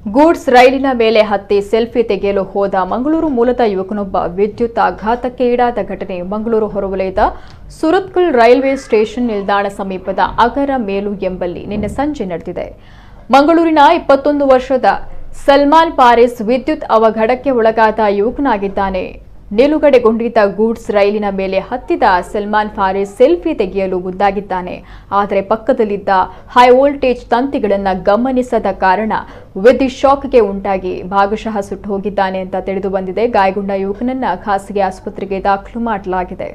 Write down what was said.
Goods ರೈಲಿನ ಮೇಲೆ ಹತ್ತಿ ಸೆಲ್ಫಿ ತೆಗೆಯಲು ಹೋದ ಮಂಗಳೂರು ಮೂಲದ ಯುವಕನೊಬ್ಬ ವಿದ್ಯುತ್ ಆಘಾತಕ್ಕೆ ಈಡಾದ ಘಟನೆ ಮಂಗಳೂರು ಹೊರವಲಯದ ಸುರತ್ಕಲ್ ರೈಲ್ವೆ ಸ್ಟೇಷನ್ ನಿಲ್ದಾಣ ಸಮೀಪದ ಅಗರ ಮೇಲು ಎಂಬಲ್ಲಿ ನಿನ್ನೆ ಸಂಜೆ ನಡೆದಿದೆ. ಮಂಗಳೂರಿನ 21 ವರ್ಷದ ಸಲ್ಮಾನ್ ಪಾರಿಸ್ ವಿದ್ಯುತ್ ಅವಘಡಕ್ಕೆ ಒಳಗಾದ ಯುವಕನಾಗಿದ್ದಾನೆ. ನಿಲುಗಡೆಗೊಂಡಿದ್ದ ಗೂಡ್ಸ್ ರೈಲಿನ ಮೇಲೆ ಹತ್ತಿದ ಸಲ್ಮಾನ್ ಫಾರಿಸ್ ಸೆಲ್ಫಿ ತೆಗೆಯಲು ಮುಂದಾಗಿದ್ದಾನೆ. ಆದರೆ ಪಕ್ಕದಲ್ಲಿದ್ದ ಹೈ ವೋಲ್ಟೇಜ್ ತಂತಿಗಳನ್ನು ಗಮನಿಸದ ಕಾರಣ ವಿದ್ಯುತ್ ಶಾಕ್ಗೆ ಉಂಟಾಗಿ ಭಾಗಶಃ ಸುಟ್ಟು ಹೋಗಿದ್ದಾನೆ ಅಂತ ತಿಳಿದು ಬಂದಿದೆ. ಗಾಯಗೊಂಡ ಯುವಕನನ್ನ ಖಾಸಗಿ ಆಸ್ಪತ್ರೆಗೆ ದಾಖಲು ಮಾಡಲಾಗಿದೆ.